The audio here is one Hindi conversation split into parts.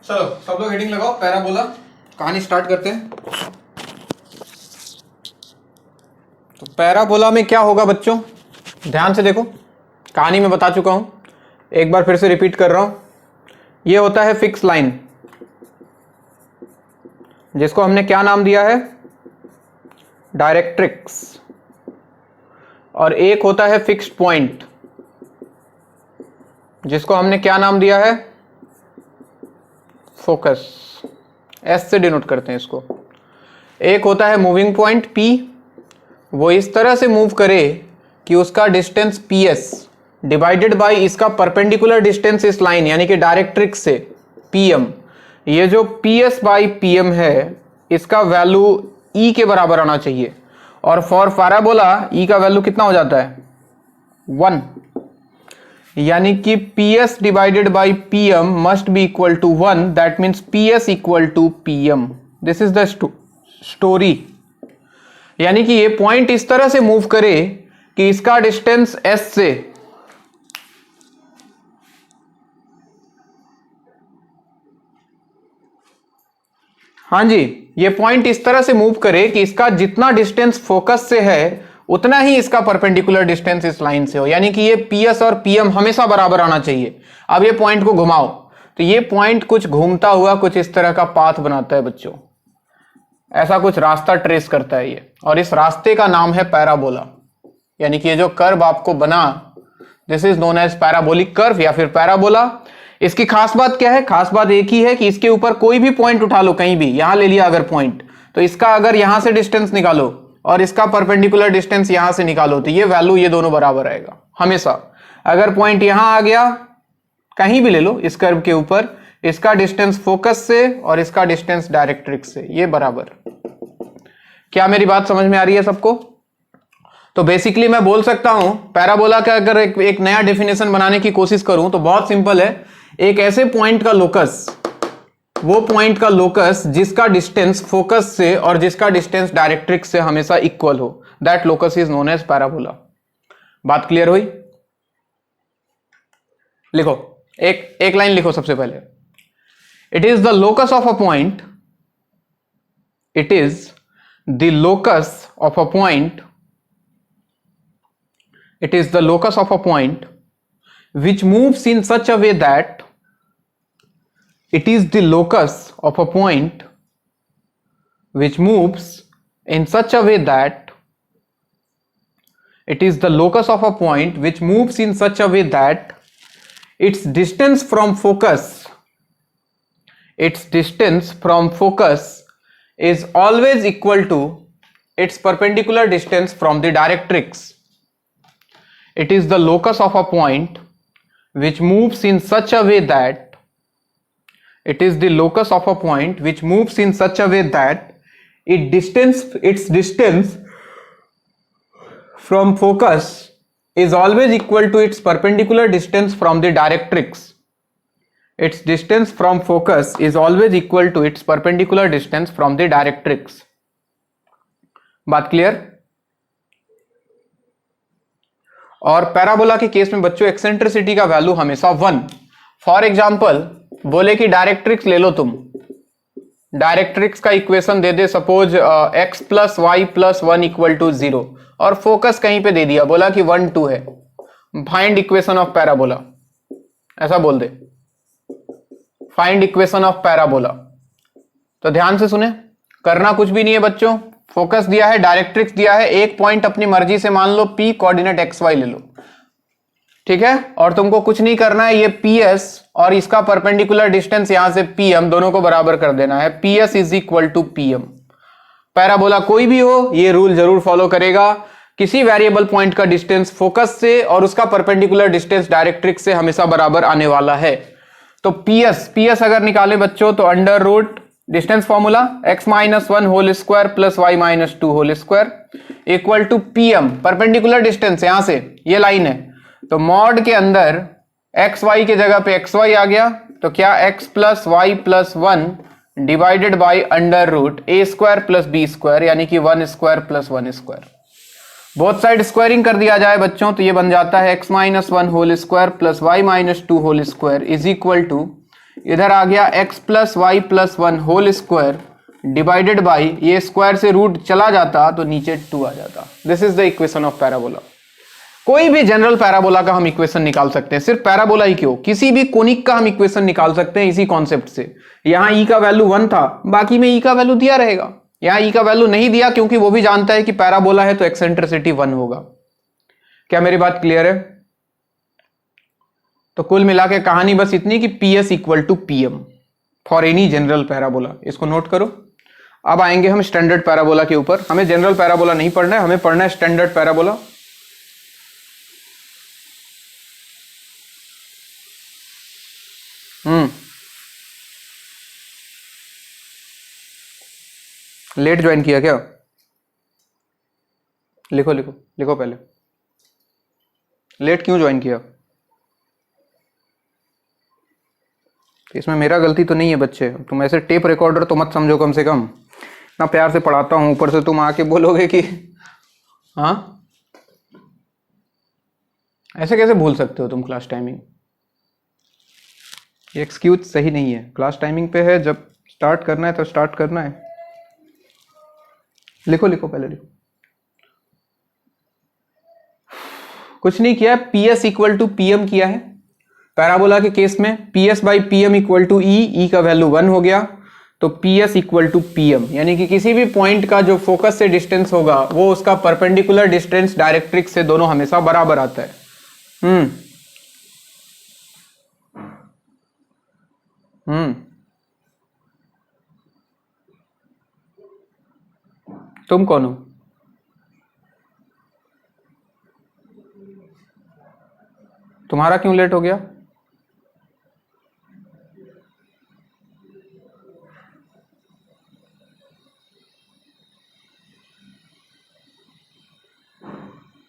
चलो सब लोग हेडिंग लगाओ, पैराबोला। कहानी स्टार्ट करते हैं। तो पैराबोला में क्या होगा बच्चों, ध्यान से देखो। कहानी में बता चुका हूं, एक बार फिर से रिपीट कर रहा हूं। ये होता है फिक्स लाइन, जिसको हमने क्या नाम दिया है, डायरेक्ट्रिक्स। और एक होता है फिक्स्ड पॉइंट, जिसको हमने क्या नाम दिया है, फोकस। एस से डिनोट करते हैं इसको। एक होता है मूविंग पॉइंट पी, वो इस तरह से मूव करे कि उसका distance P S divided by इसका परपेंडिकुलर डिस्टेंस इस लाइन यानी कि डायरेक्ट्रिक्स से पी एम। ये जो P S by P M है, इसका वैल्यू ई के बराबर आना चाहिए। और फॉर पैराबोला ई का वैल्यू कितना हो जाता है, 1। यानी कि P S divided by P M must be equal to 1। That means P S equal to P M. This is the story. यानी कि ये पॉइंट इस तरह से मूव करे कि इसका डिस्टेंस एस से हाँ जी, ये पॉइंट इस तरह से मूव करे कि इसका जितना डिस्टेंस फोकस से है उतना ही इसका परपेंडिकुलर डिस्टेंस इस लाइन से हो। यानी कि ये पी एस और पी एम हमेशा बराबर आना चाहिए। अब ये पॉइंट को घुमाओ तो ये पॉइंट कुछ घूमता हुआ कुछ इस तरह का पाथ बनाता है बच्चों, ऐसा कुछ रास्ता ट्रेस करता है ये, और इस रास्ते का नाम है पैराबोला। यानी कि ये जो कर्व आपको बना, this is known as parabolic curve या फिर पैराबोला। इसकी खास बात क्या है, खास बात एक ही है कि इसके ऊपर कोई भी पॉइंट उठा लो, कहीं भी, यहां ले लिया अगर पॉइंट, तो इसका अगर यहां से डिस्टेंस निकालो और इसका परपेंडिकुलर डिस्टेंस यहां से निकालो तो ये वैल्यू ये दोनों बराबर आएगा हमेशा। अगर पॉइंट यहां आ गया, कहीं भी ले लो इस कर्व के ऊपर, इसका डिस्टेंस फोकस से और इसका डिस्टेंस डायरेक्ट्रिक्स से ये बराबर। क्या मेरी बात समझ में आ रही है सबको? तो बेसिकली मैं बोल सकता हूं पैराबोला का अगर एक नया डेफिनेशन बनाने की कोशिश करूं तो बहुत सिंपल है। एक ऐसे पॉइंट का लोकस, वो पॉइंट का लोकस जिसका डिस्टेंस फोकस से और जिसका डिस्टेंस डायरेक्ट्रिक्स से हमेशा इक्वल हो, that locus is known as parabola. बात क्लियर हुई? लिखो, एक लाइन लिखो सबसे पहले। It is the locus of a point, it is the locus of a point, it is the locus of a point which moves in such a way that it is the locus of a point which moves in such a way that it is the locus of a point which moves in such a way that its distance from focus is always equal to its perpendicular distance from the directrix. It is the locus of a point which moves in such a way that its distance from focus is always equal to its perpendicular distance from the directrix. Its distance from focus is always equal to its perpendicular distance from the directrix. बात क्लियर? और पैराबोला के केस में बच्चों एक्सेंट्रिसिटी का वैल्यू हमेशा 1। फॉर एग्जांपल बोले कि डायरेक्ट्रिक्स ले लो तुम, डायरेक्ट्रिक्स का इक्वेशन दे दे suppose x plus y plus 1 equal to 0, और फोकस कहीं पे दे दिया, बोला कि 1 2 है, फाइंड इक्वेशन ऑफ पैराबोला, ऐसा बोल दे, फाइंड इक्वेशन ऑफ पैराबोला। तो ध्यान से सुने, करना कुछ भी नहीं है बच्चों, फोकस दिया है, डायरेक्ट्रिक्स दिया है, एक पॉइंट अपनी मर्जी से मान लो P, कोऑर्डिनेट XY ले लो, ठीक है, और तुमको कुछ नहीं करना है, ये PS और इसका परपेंडिकुलर डिस्टेंस यहां से PM दोनों को बराबर कर देना है। PS is equal to PM। Parabola कोई भी हो ये रूल जरूर फॉलो करेगा, किसी वेरिएबल पॉइंट का डिस्टेंस फोकस से और उसका परपेंडिकुलर डिस्टेंस डायरेक्ट्रिक्स से हमेशा बराबर आने वाला है। तो PS अगर निकाले बच्चों तो under root distance formula x minus 1 whole square plus y minus 2 whole square equal to PM, perpendicular distance यहां से ये लाइन है, तो मॉड के अंदर xy के जगह पे xy आ गया, तो क्या x plus y plus 1 divided by under root a square plus b square, यानी कि 1 square plus 1 square. Both side squaring कर दिया जाए बच्चों तो ये बन जाता है x minus 1 whole square plus y minus 2 whole square is equal to इधर आ गया x plus y plus 1 whole square divided by, ये स्क्वायर से रूट चला जाता तो नीचे 2 आ जाता। This is the equation of parabola. कोई भी जनरल पैराबोला का हम इक्वेशन निकाल सकते हैं, सिर्फ पैराबोला ही क्यों, किसी भी कोनिक का हम इक्वेशन निकाल सकते हैं इसी कॉन्सेप्ट से। यहां ई का वैल्यू 1 था, बाकी में ई का वैल्यू दिया रहेगा। यहां ई का वैल्यू नहीं दिया क्योंकि वो भी जानता है कि पैराबोला है तो एक्सेंट्रिसिटी 1 होगा। क्या मेरी बात क्लियर है? तो कुल मिला के कहानी बस इतनी कि P S equal to P M for any general parabola. इसको नोट करो। अब आएंगे हम स्टैंडर्ड पैराबोला के ऊपर। हमें जनरल पैराबोला नहीं पढ़ना है, हमें पढ़ना है स्टैंडर्ड पैराबोला। लेट ज्वाइन किया क्या? लिखो लिखो लिखो पहले, लेट क्यों ज्वाइन किया? इसमें मेरा गलती तो नहीं है बच्चे, तुम ऐसे टेप रिकॉर्डर तो मत समझो, कम से कम इतना प्यार से पढ़ाता हूं, ऊपर से तुम आके बोलोगे कि हाँ, ऐसे कैसे भूल सकते हो तुम क्लास टाइमिंग? ये एक्सक्यूज सही नहीं है। क्लास टाइमिंग पे है, जब स्टार्ट करना है तो स्टार्ट करना है। लिखो लिखो पहले लिखो। कुछ नहीं किया, P S equal to P M किया है। पैराबोला के केस में P S by P M equal to E का वैल्यू 1 हो गया, तो P S equal to P M, यानी कि किसी भी पॉइंट का जो फोकस से डिस्टेंस होगा वो उसका परपेंडिकुलर डिस्टेंस डायरेक्ट्रिक्स से दोनों हमेशा बराबर आता है। तुम कौन हो? तुम्हारा क्यों लेट हो गया?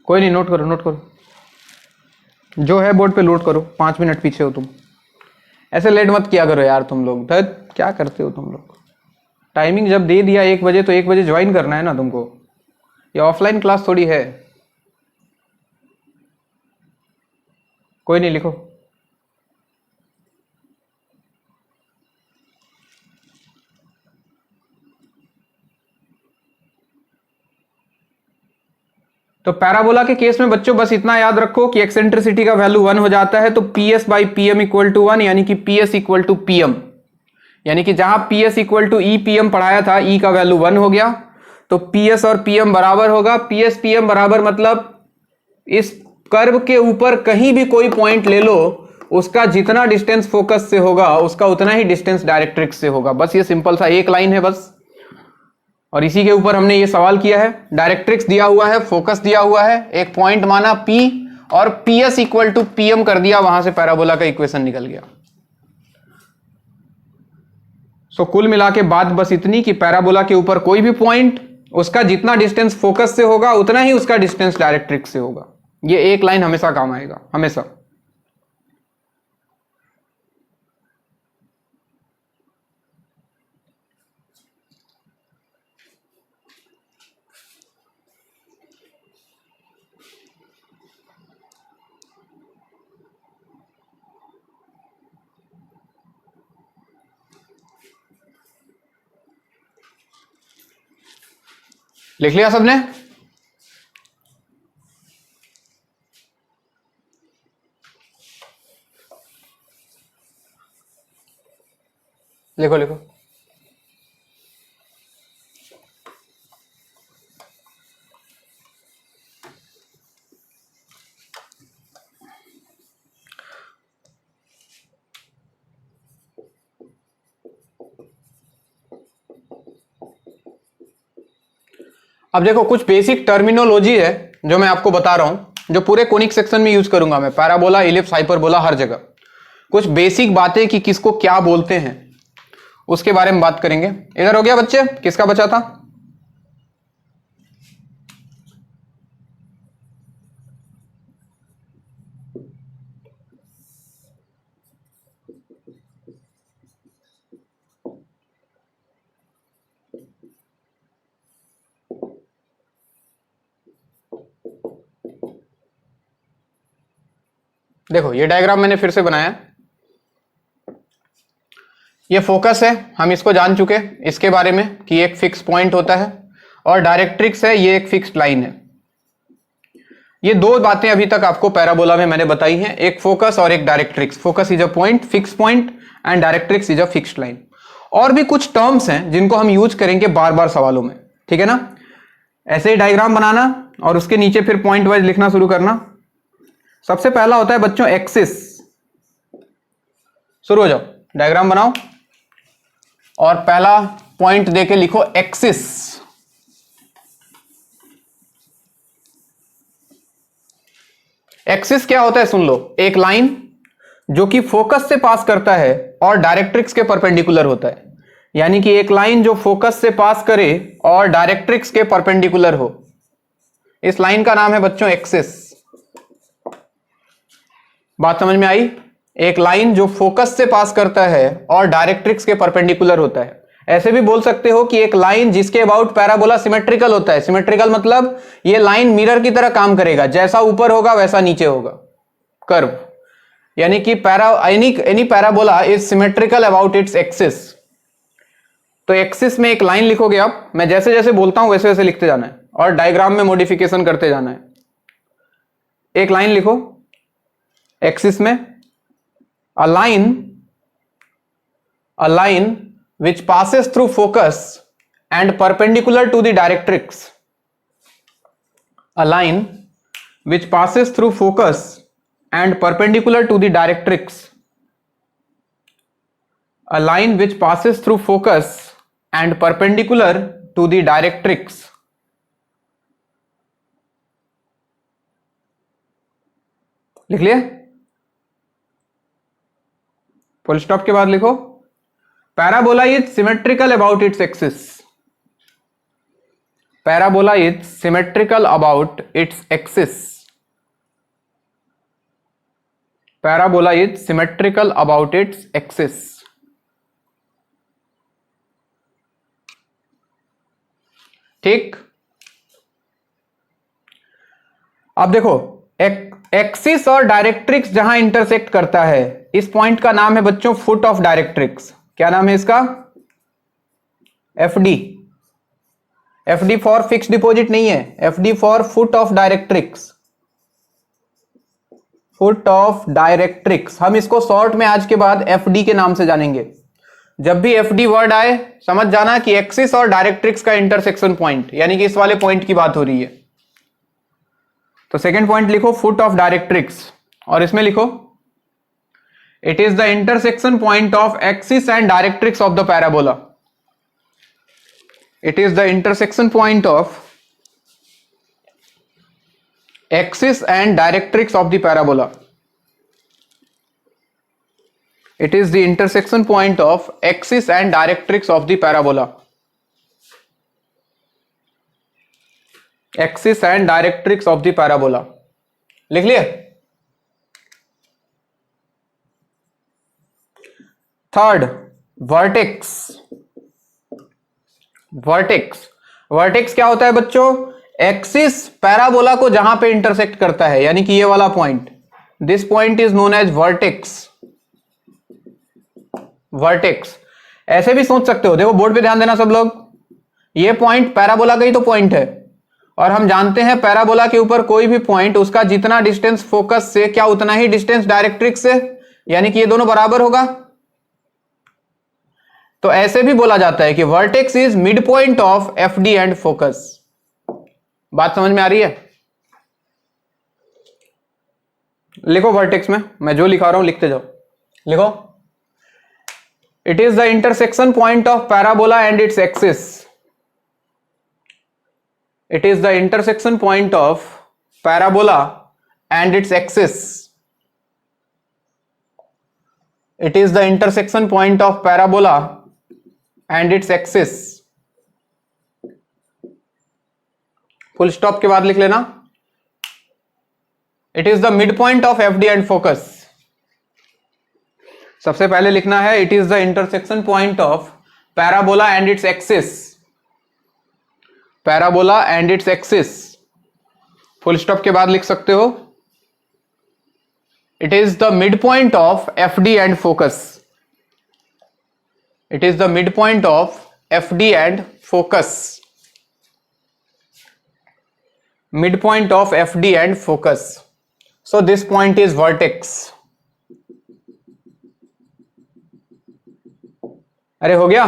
कोई नहीं, नोट करो नोट करो, जो है बोर्ड पे नोट करो। 5 मिनट पीछे हो तुम। ऐसे लेट मत किया करो यार तुम लोग, धत क्या करते हो तुम लोग। टाइमिंग जब दे दिया 1 बजे तो 1 बजे ज्वाइन करना है ना तुमको, ये ऑफलाइन क्लास थोड़ी है। कोई नहीं, लिखो। तो पैराबोला के केस में बच्चों बस इतना याद रखो कि एक्सेंट्रिसिटी का वैल्यू 1 हो जाता है तो P S by P M equal to 1, यानी कि P S equal to P M, यानी कि जहां P S equal to E P M पढ़ाया था, ई का वैल्यू 1 हो गया, तो पी एस और पी एम बराबर होगा। पी एस पी एम बराबर मतलब इस कर्व के ऊपर कहीं भी कोई पॉइंट ले लो, उसका जितना डिस्टेंस फोकस से होगा उसका उतना ही डिस्टेंस डायरेक्ट्रिक्स से होगा। बस ये सिंपल सा एक लाइन है बस, और इसी के ऊपर हमने ये सवाल किया है। डायरेक्ट्रिक्स दिया हुआ है, फोकस दिया हुआ है, एक पॉइंट माना P और P S equal to P M कर दिया, वहां से पैराबोला का इक्वेशन निकल गया। सो कुल मिला के बात बस इतनी कि पैराबोला के ऊपर कोई भी पॉइंट, उसका जितना डिस्टेंस फोकस से होगा उतना ही उसका डिस्टेंस डायरेक्ट्रिक्स से होगा। ये एक लाइन हमेशा काम आएगा, हमेशा। लिख लिया सबने? लिखो लिखो। अब देखो, कुछ बेसिक टर्मिनोलॉजी है जो मैं आपको बता रहा हूं, जो पूरे कोनिक सेक्शन में यूज करूंगा मैं, पैराबोला, इलिप्स, हाइपरबोला, हर जगह कुछ बेसिक बातें कि किसको क्या बोलते हैं उसके बारे में बात करेंगे। इधर हो गया बच्चे, किसका बचा था? देखो ये डायग्राम मैंने फिर से बनाया, ये फोकस है, हम इसको जान चुके इसके बारे में कि एक फिक्स पॉइंट होता है, और डायरेक्ट्रिक्स है, ये एक फिक्स्ड लाइन है। ये दो बातें अभी तक आपको पैराबोला में मैंने बताई हैं, एक फोकस और एक directrix. Focus is a point, fix point, and directrix is a fixed line. और भी कुछ टर्म्स हैं जिनको हम यूज करेंगे बार बार सवालों में, ठीक है ना। ऐसे ही डायग्राम बनाना और उसके नीचे फिर पॉइंट वाइज लिखना शुरू करना। सबसे पहला होता है बच्चों एक्सिस। शुरू हो जाओ, डायग्राम बनाओ और पहला पॉइंट देके लिखो एक्सिस। एक्सिस क्या होता है सुन लो, एक लाइन जो कि फोकस से पास करता है और डायरेक्ट्रिक्स के परपेंडिकुलर होता है। यानी कि एक लाइन जो फोकस से पास करे और डायरेक्ट्रिक्स के परपेंडिकुलर हो, इस लाइन का नाम है बच्चों एक्सिस। बात समझ में आई? एक लाइन जो फोकस से पास करता है और डायरेक्ट्रिक्स के परपेंडिकुलर होता है। ऐसे भी बोल सकते हो कि एक लाइन जिसके अबाउट पैराबोला सिमेट्रिकल होता है। सिमेट्रिकल मतलब ये लाइन मिरर की तरह काम करेगा, जैसा ऊपर होगा वैसा नीचे होगा, कर्व। यानी कि any parabola is symmetrical about its axis. तो एक्सिस में एक लाइन लिखोगे आप, मैं जैसे जैसे बोलता हूं वैसे वैसे लिखते जाना है और डायग्राम में मॉडिफिकेशन करते जाना है। एक लाइन लिखो एक्सिस में, a line which passes through focus and perpendicular to the directrix. A line which passes through focus and perpendicular to the directrix. A line which passes through focus and perpendicular to the directrix. लिख लिया? फुल स्टॉप के बाद लिखो parabola is symmetrical about its axis. Parabola is symmetrical about its axis. Parabola is symmetrical about its axis. ठीक, अब देखो एक्सिस और डायरेक्ट्रिक्स जहां इंटरसेक्ट करता है, इस पॉइंट का नाम है बच्चों फुट ऑफ डायरेक्ट्रिक्स। क्या नाम है इसका? FD. FD for fixed deposit नहीं है, FD for foot of directrix. Foot of directrix, हम इसको शॉर्ट में आज के बाद एफडी के नाम से जानेंगे। जब भी एफडी वर्ड आए समझ जाना कि एक्सिस और डायरेक्ट्रिक्स का इंटरसेक्शन पॉइंट, यानी कि इस वाले पॉइंट की बात हो रही है। तो सेकेंड पॉइंट लिखो फुट ऑफ डायरेक्ट्रिक्स, और इसमें लिखो it is the intersection point of axis and directrix of the parabola. It is the intersection point of axis and directrix of the parabola. It is the intersection point of axis and directrix of the parabola. Axis and directrix of the parabola. लिख लिए? Third, vertex. वर्टेक्स, वर्टेक्स क्या होता है बच्चों? एक्सिस पैराबोला को जहां पे इंटरसेक्ट करता है, यानी कि ये वाला point, this point is known as vertex. Vertex ऐसे भी सोच सकते हो, देखो बोर्ड पे ध्यान देना सब लोग, ये पॉइंट पैराबोला का ही तो पॉइंट है, और हम जानते हैं पैराबोला के ऊपर कोई भी पॉइंट, उसका जितना डिस्टेंस फोकस से क्या उतना ही डिस्टेंस डायरेक्ट्रिक्स से, यानी कि ये दोनों बराबर होगा। तो ऐसे भी बोला जाता है कि vertex is mid point of FD and focus. बात समझ में आ रही है? लिखो वर्टेक्स में, मैं जो लिखा रहा हूं लिखते जाओ। लिखो it is the intersection point of parabola and its axis. It is the intersection point of parabola and its axis. It is the intersection point of parabola and its axis. Full stop के बाद लिख लेना It is the midpoint of FD and focus. सबसे पहले लिखना है It is the intersection point of parabola and its axis. Parabola and its axis. Full stop के बाद लिख सकते हो it is the mid point of FD and focus. It is the midpoint of FD and focus. Midpoint of FD and focus. So this point is vertex. अरे हो गया।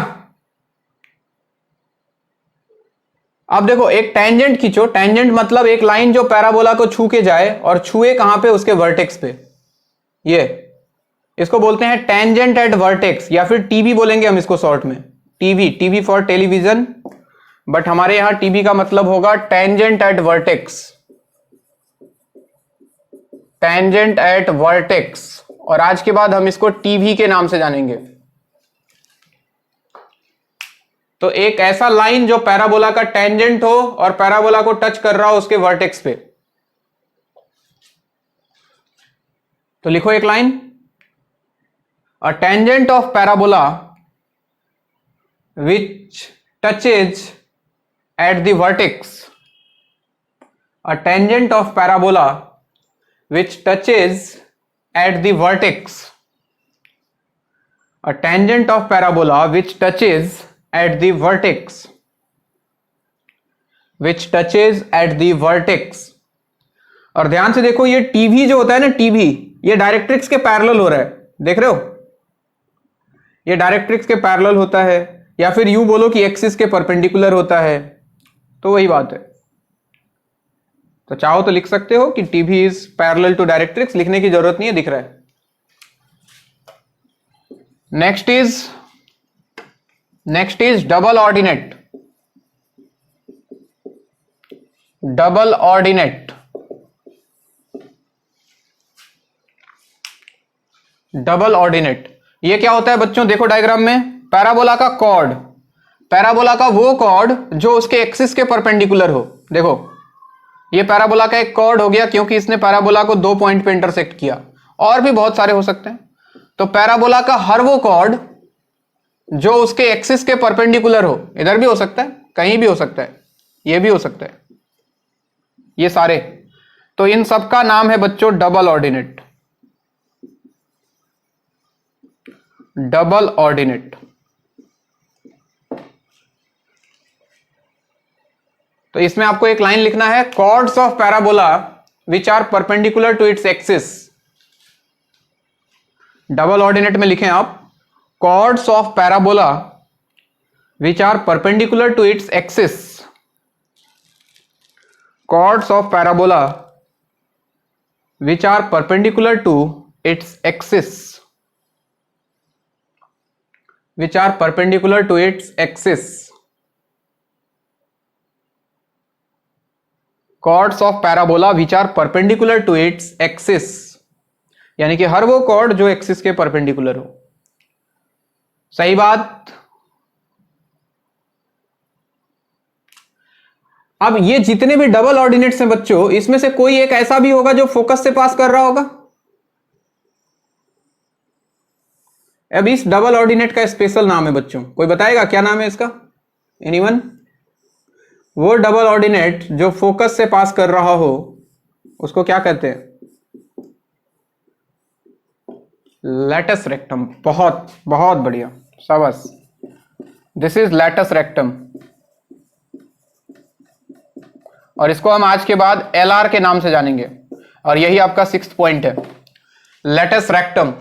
अब देखो एक टेंजेंट खींचो। टेंजेंट मतलब एक लाइन जो पैराबोला को छू के जाए, और छुए कहां पे? उसके वर्टेक्स पे। ये इसको बोलते हैं टेंजेंट एट वर्टेक्स, या फिर टीबी बोलेंगे हम इसको शॉर्ट में। TV, TV for television, but हमारे यहां टीबी का मतलब होगा tangent at vertex. Tangent at vertex, और आज के बाद हम इसको टीवी के नाम से जानेंगे। तो एक ऐसा लाइन जो पैराबोला का टेंजेंट हो और पैराबोला को टच कर रहा हो उसके वर्टेक्स पे। तो लिखो एक line, a tangent of parabola which touches at the vertex. A tangent of parabola which touches at the vertex. A tangent of parabola which touches at the vertex. Which touches at the vertex. और ध्यान से देखो, ये टीवी जो होता है ना, टीवी, ये डायरेक्ट्रिक्स के पैरेलल हो रहा है। देख रहे हो? ये डायरेक्ट्रिक्स के पैरेलल होता है, या फिर यूं बोलो कि एक्सिस के परपेंडिकुलर होता है। तो वही बात है। तो चाहो तो लिख सकते हो कि TV is parallel to directrix, लिखने की जरूरत नहीं है, दिख रहा है। Next is double ordinate. Double ordinate, double ordinate ये क्या होता है बच्चों? देखो डायग्राम में, पैराबोला का कॉर्ड, पैराबोला का वो कॉर्ड जो उसके एक्सिस के परपेंडिकुलर हो। देखो ये पैराबोला का एक कॉर्ड हो गया, क्योंकि इसने पैराबोला को 2 पॉइंट पे इंटरसेक्ट किया। और भी बहुत सारे हो सकते हैं। तो पैराबोला का हर वो कॉर्ड जो उसके एक्सिस के परपेंडिकुलर हो, इधर भी हो सकता है, कहीं भी हो सकता है, ये भी हो सकता है, ये सारे। तो इन सब का नाम है बच्चों डबल ऑर्डिनेट। Double ordinate. तो इसमें आपको एक लाइन लिखना है, chords of parabola which are perpendicular to its axis. Double ordinate में लिखें आप, chords of parabola which are perpendicular to its axis. Chords of parabola which are perpendicular to its axis. Which are perpendicular to its axis. Chords of parabola which are perpendicular to its axis, यानी कि हर वो कॉर्ड जो एक्सिस के परपेंडिकुलर हो। सही बात। अब ये जितने भी डबल ऑर्डिनेट्स हैं बच्चों, इसमें से कोई एक ऐसा भी होगा जो फोकस से पास कर रहा होगा। अब इस डबल ऑर्डिनेट का स्पेशल नाम है बच्चों, कोई बताएगा क्या नाम है इसका? एनीवन? वो डबल ऑर्डिनेट जो फोकस से पास कर रहा हो उसको क्या कहते हैं? Latus rectum. बहुत बहुत बढ़िया, शाबाश। दिस इज लैटस रेक्टम, और इसको हम आज के बाद LR के नाम से जानेंगे, और यही आपका 6th पॉइंट है। Latus rectum,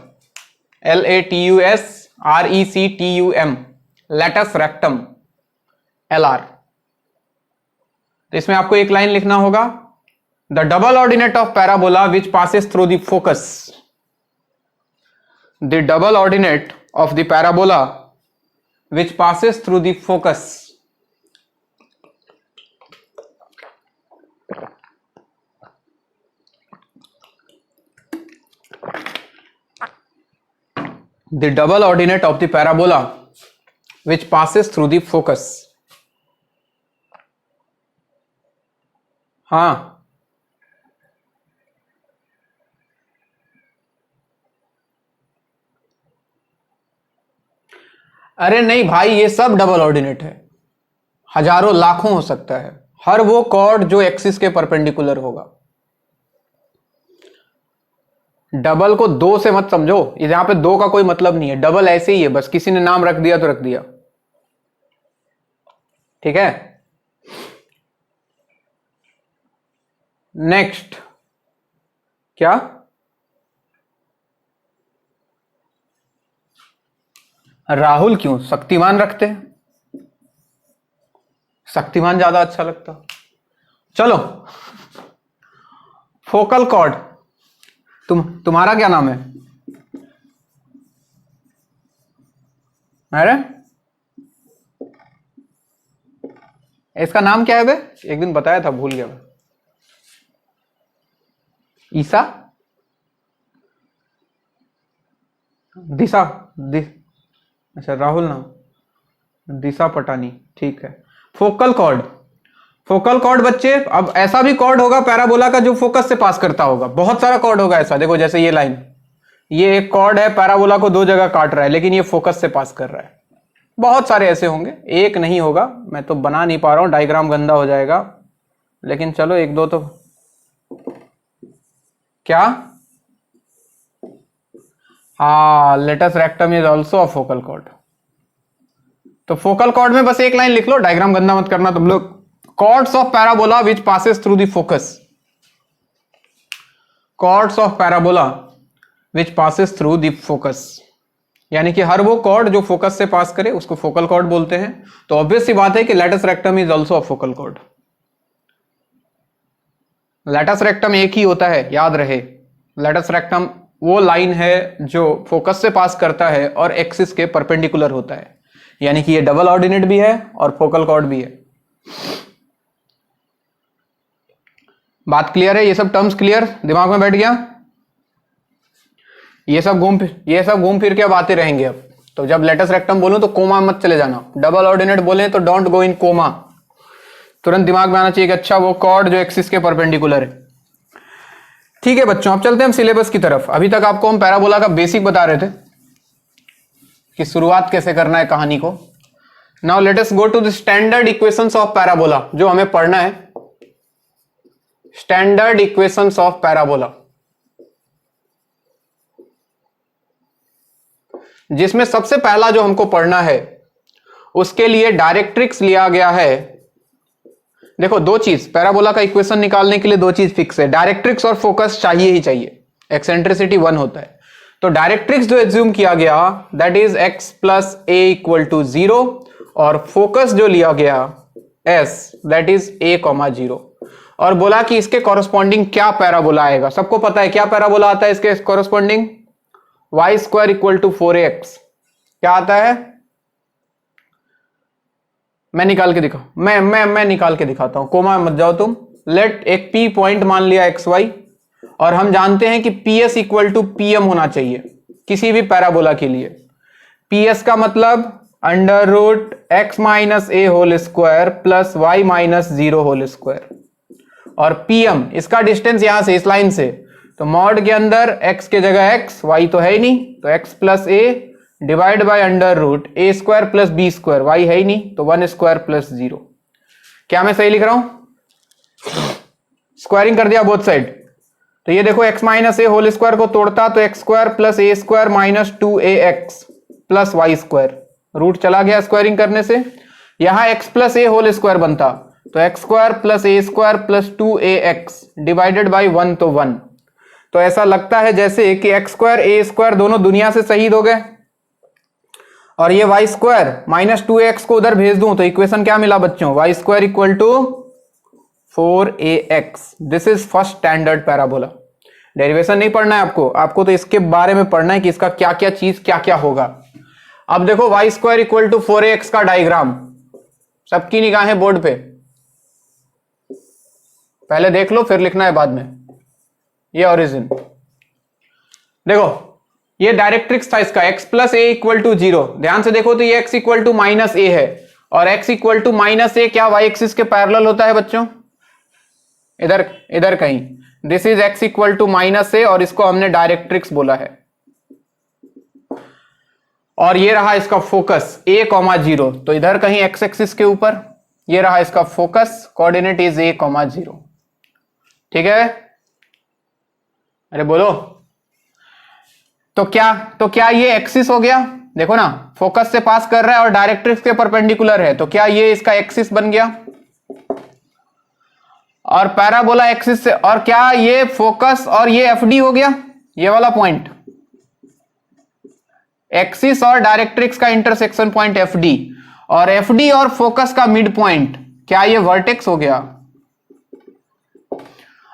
LATUSRECTUM, latus rectum, LR। तो इसमें आपको एक लाइन लिखना होगा, the double ordinate of parabola which passes through the focus. The double ordinate of the parabola which passes through the focus. The double ordinate of the parabola which passes through the focus. हाँ, अरे नहीं भाई, ये सब डबल ऑर्डिनेट है, हजारों लाखों हो सकता है। हर वो कॉर्ड जो एक्सिस के परपेंडिकुलर होगा। डबल को दो से मत समझो, यहां पे दो का कोई मतलब नहीं है, डबल ऐसे ही है, बस किसी ने नाम रख दिया तो रख दिया, ठीक है। नेक्स्ट क्या, राहुल क्यों, शक्तिमान रखते हैं, शक्तिमान ज्यादा अच्छा लगता। चलो, फोकल कॉर्ड, तुम्हारा क्या नाम है? अरे इसका नाम क्या है बे? एक दिन बताया था, भूल गया मैं। ईसा, दिशा, अच्छा राहुल नाम, दिशा पटानी, ठीक है। फोकल कॉर्ड, फोकल कॉर्ड बच्चे, अब ऐसा भी कॉर्ड होगा पैराबोला का जो फोकस से पास करता होगा, बहुत सारा कॉर्ड होगा ऐसा। देखो जैसे ये लाइन, ये एक कॉर्ड है, पैराबोला को दो जगह काट रहा है, लेकिन ये फोकस से पास कर रहा है। बहुत सारे ऐसे होंगे, एक नहीं होगा, मैं तो बना नहीं पा रहा हूं, डायग्राम गंदा हो जाएगा, लेकिन चलो एक दो तो। क्या, हाँ, latus rectum is also a focal chord. तो फोकल कॉर्ड में बस एक लाइन लिख लो, डायग्राम गंदा मत करना तुम लोग। Chords of parabola which passes through the focus, chords of parabola which passes through the focus, यानी कि हर वो कॉर्ड जो फोकस से पास करे उसको फोकल कॉर्ड बोलते हैं। तो ऑब्वियस सी बात है कि latus rectum is also a focal chord. Latus rectum एक ही होता है, याद रहे, लेटस रेक्टम वो लाइन है जो फोकस से पास करता है और एक्सिस के परपेंडिकुलर होता है, यानी कि ये डबल ऑर्डिनेट भी है और फोकल कॉर्ड भी है। बात क्लियर है? ये सब टर्म्स क्लियर, दिमाग में बैठ गया? ये सब घूम फिर के अब आते रहेंगे। अब तो जब लेटस रेक्टम बोलूं तो कोमा मत चले जाना, डबल ऑर्डिनेट बोले तो डोंट गो इन कोमा, तुरंत दिमाग में आना चाहिए कि अच्छा वो कॉर्ड जो एक्सिस के परपेंडिकुलर है। ठीक है बच्चों, अब चलते हैं हम सिलेबस की तरफ। अभी तक आपको हम पैराबोला का बेसिक बता रहे थे कि शुरुआत कैसे करना है कहानी को। Now let us go to the standard equations of parabola, जो हमें पढ़ना है, स्टैंडर्ड इक्वेशंस ऑफ पैराबोला, जिसमें सबसे पहला जो हमको पढ़ना है उसके लिए डायरेक्ट्रिक्स लिया गया है। देखो दो चीज, पैराबोला का इक्वेशन निकालने के लिए दो चीज फिक्स है, डायरेक्ट्रिक्स और फोकस चाहिए ही चाहिए, एक्सेंट्रिसिटी 1 होता है। तो डायरेक्ट्रिक्स जो एज्यूम किया गया that is x plus a equal to 0, और फोकस जो लिया गया s that is a comma 0, और बोला कि इसके कॉरस्पॉन्डिंग क्या पैराबोला आएगा। सबको पता है क्या पैराबोला आता है इसके corresponding, y square equal to 4ax। क्या आता है, मैं निकाल के दिखा, मैं निकाल के दिखाता हूं, कोमा मत जाओ तुम। लेट एक p पॉइंट मान लिया xy, और हम जानते हैं कि ps इक्वल टू pm होना चाहिए किसी भी पैराबोला के लिए। ps का मतलब under root x minus a whole square plus y minus 0 whole square, और pm इसका डिस्टेंस यहां से इस लाइन से, तो मॉड के अंदर x के जगह x, y तो है ही नहीं, तो x plus a divide by under root A square plus B square, Y है ही नहीं, तो 1 स्क्वायर प्लस 0। क्या मैं सही लिख रहा हूं? स्क्वायरिंग कर दिया बोथ साइड, तो ये देखो x minus a whole square को तोड़ता तो x square plus a square minus 2ax plus y square, root चला गया स्क्वायरिंग करने से, यहां x plus a whole square बनता, तो x square plus a square plus 2ax divided by 1, तो 1। तो ऐसा लगता है जैसे कि x स्क्वायर ए स्क्वायर दोनों दुनिया से शहीद हो गए, और ये वाई स्क्वायर माइनस 2ax को उधर भेज दूं तो इक्वेशन क्या मिला बच्चों, Y square equal to 4ax। This is first standard parabola. Derivation नहीं पढ़ना है आपको, आपको तो इसके बारे में पढ़ना है कि इसका क्या क्या चीज क्या क्या होगा। अब देखो Y square equal to 4ax का डायग्राम, सबकी निगाहें बोर्ड पे, पहले देख लो फिर लिखना है बाद में। ये ओरिजिन देखो, ये डायरेक्ट्रिक्स था इसका, x plus A equal to 0। ध्यान से देखो तो ये x equal to minus A है, और x equal to minus A क्या y एक्सिस के पैरेलल होता है बच्चों, इधर कहीं, this is x equal to minus ए, और इसको हमने डायरेक्ट्रिक्स बोला है। और ये रहा इसका फोकस a कॉमा 0, तो इधर कहीं x एक्सिस के ऊपर, ये रहा इसका focus, coordinate is a comma 0। ठीक है, अरे बोलो, तो क्या ये एक्सिस हो गया? देखो ना, फोकस से पास कर रहा है और डायरेक्ट्रिक्स के परपेंडिकुलर है, तो क्या ये इसका एक्सिस बन गया? और पैराबोला एक्सिस से, और क्या ये फोकस और ये एफडी हो गया, ये वाला पॉइंट एक्सिस और डायरेक्ट्रिक्स का इंटरसेक्शन पॉइंट एफडी, और एफडी और फोकस का मिड पॉइंट, क्या ये वर्टेक्स हो गया?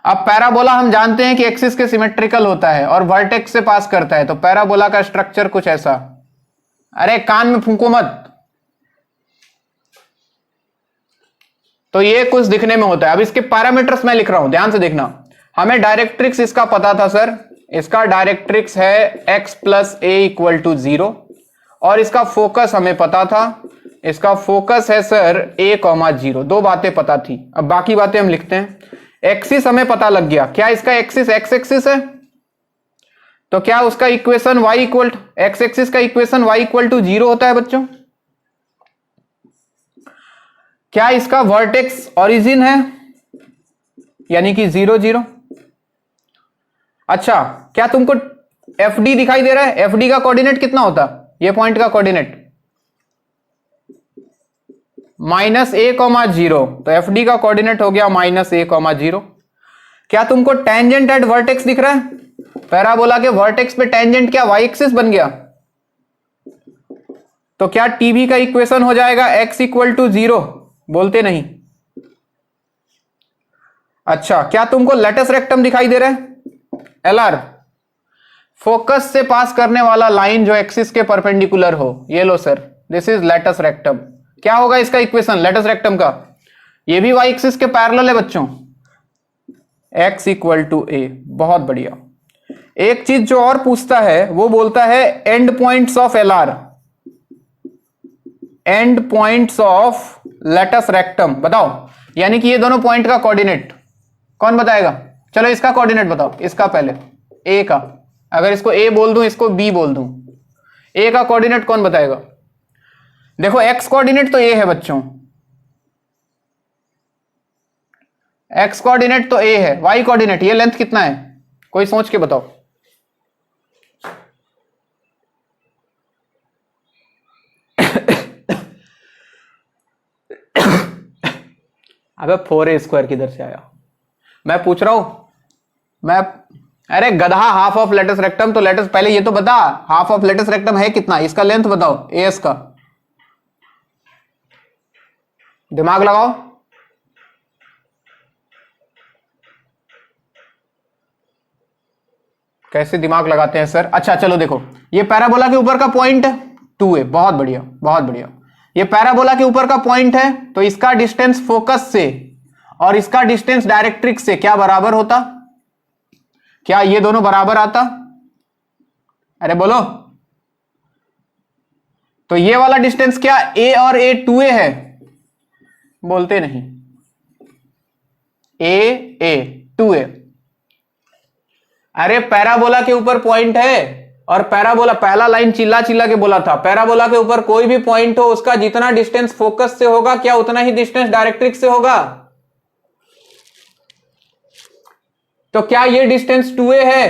अब पैराबोला हम जानते हैं कि एक्सिस के सिमेट्रिकल होता है और वर्टेक्स से पास करता है, तो पैराबोला का स्ट्रक्चर कुछ ऐसा। अरे कान में फूंको मत। तो ये कुछ दिखने में होता है। अब इसके पैरामीटर्स मैं लिख रहा हूं, ध्यान से देखना। हमें डायरेक्ट्रिक्स इसका पता था सर, इसका डायरेक्ट्रिक्स है x plus A equal to 0, और इसका फोकस हमें पता था, इसका फोकस है सर a कॉमा 0। दो बातें पता थी, अब बाकी बातें हम लिखते हैं। एक्सिस हमें पता लग गया, क्या इसका एक्सिस x एक्सिस है? तो क्या उसका equation y equal x axis का इक्वेशन y इक्वल टू 0 होता है बच्चों? क्या इसका वर्टेक्स ओरिजिन है, यानी कि 0 0? अच्छा, क्या तुमको FD दिखाई दे रहा है? FD का कोऑर्डिनेट कितना होता? ये पॉइंट का कोऑर्डिनेट -a,0, तो FD का कोऑर्डिनेट हो गया -a,0। क्या तुमको टेंजेंट एट वर्टेक्स दिख रहा है? पैराबोला के वर्टेक्स पे टेंजेंट क्या y एक्सिस बन गया? तो क्या TB का इक्वेशन हो जाएगा x इक्वल टू 0? बोलते नहीं। अच्छा, क्या तुमको लेटस रेक्टम दिखाई दे रहा है? LR, फोकस से पास करने वाला लाइन जो एक्सिस के परपेंडिकुलर हो, ये लो sir, this is latus rectum. क्या होगा इसका इक्वेशन लेटस रेक्टम का? ये भी y एक्सिस के पैरेलल है बच्चों, x इक्वल टू a। बहुत बढ़िया। एक चीज जो और पूछता है वो बोलता है end points of LR, end points of latus rectum बताओ, यानी कि ये दोनों पॉइंट का कोऑर्डिनेट कौन बताएगा? चलो इसका कोऑर्डिनेट बताओ, इसका पहले a का, अगर इसको a बोल दूं, इसको b बोल दूं, a का कोऑर्डिनेट कौन बताएगा? देखो x कोऑर्डिनेट तो a है बच्चों, x कोऑर्डिनेट तो a है, y कोऑर्डिनेट ये लेंथ कितना है? कोई सोच के बताओ। अबे 4a² किधर से आया? मैं पूछ रहा हूं मैं। अरे गधा, हाफ ऑफ लेटस रेक्टम, तो लेटस पहले ये तो बता, हाफ ऑफ लेटस रेक्टम है कितना? इसका लेंथ बताओ, एस का। दिमाग लगाओ। कैसे दिमाग लगाते हैं सर? अच्छा चलो देखो, ये पैराबोला के ऊपर का पॉइंट है 2a, बहुत बढ़िया बहुत बढ़िया। ये पैराबोला के ऊपर का पॉइंट है, तो इसका डिस्टेंस फोकस से और इसका डिस्टेंस डायरेक्ट्रिक्स से क्या बराबर होता? क्या ये दोनों बराबर आता? अरे बोलो। तो ये वाला डिस्टेंस क्या a और a 2a है? बोलते नहीं। a 2a। अरे पैराबोला के ऊपर पॉइंट है, और पैराबोला, पहला लाइन चिल्ला चिल्ला के बोला था, पैराबोला के ऊपर कोई भी पॉइंट हो, उसका जितना डिस्टेंस फोकस से होगा, क्या उतना ही डिस्टेंस डायरेक्ट्रिक्स से होगा? तो क्या ये डिस्टेंस 2a है?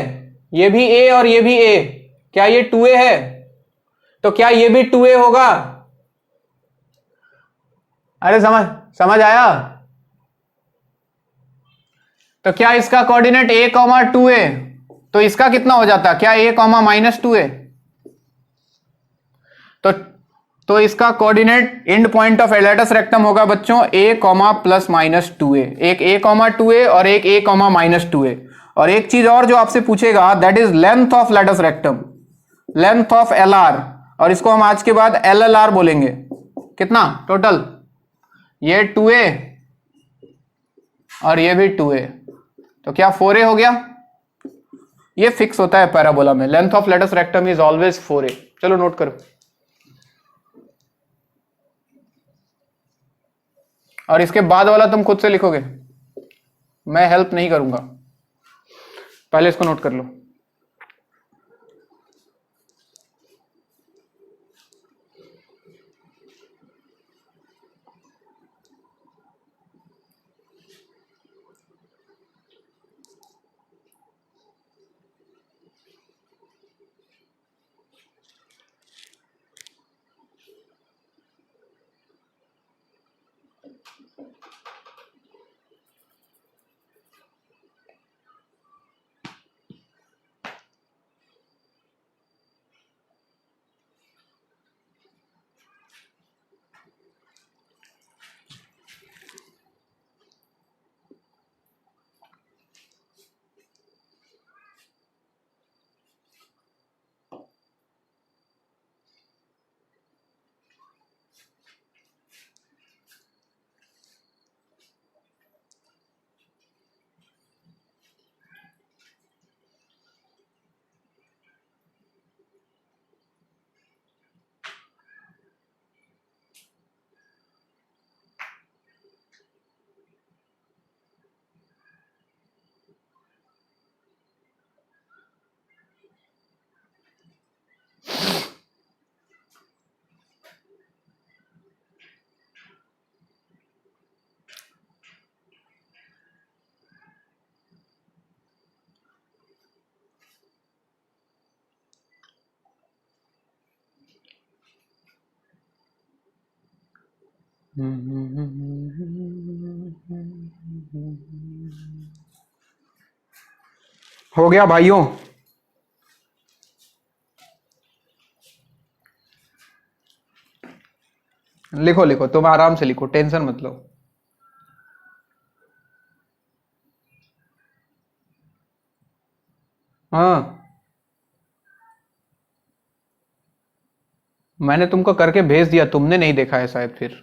ये भी a और ये भी a, क्या ये 2a है? तो क्या ये भी 2a होगा? अरे समझ समझ आया? तो क्या इसका कोऑर्डिनेट a, 2a, तो इसका कितना हो जाता? क्या a, -2a? तो इसका coordinate end point of latus rectum होगा बच्चों a, +-2a। एक a, 2a और एक a, -2a। और एक चीज और जो आपसे पूछेगा, that is length of latus rectum, length of LR, और इसको हम आज के बाद LLR बोलेंगे। कितना टोटल? ये 2a और ये भी 2a, तो क्या 4a हो गया? ये फिक्स होता है पैराबोला में, length of latus rectum is always 4a। चलो नोट करो, और इसके बाद वाला तुम खुद से लिखोगे, मैं हेल्प नहीं करूंगा। पहले इसको नोट कर लो। हो गया भाइयों? लिखो लिखो, तुम आराम से लिखो, टेंशन मत लो। हाँ, मैंने तुमको करके भेज दिया, तुमने नहीं देखा है शायद फिर।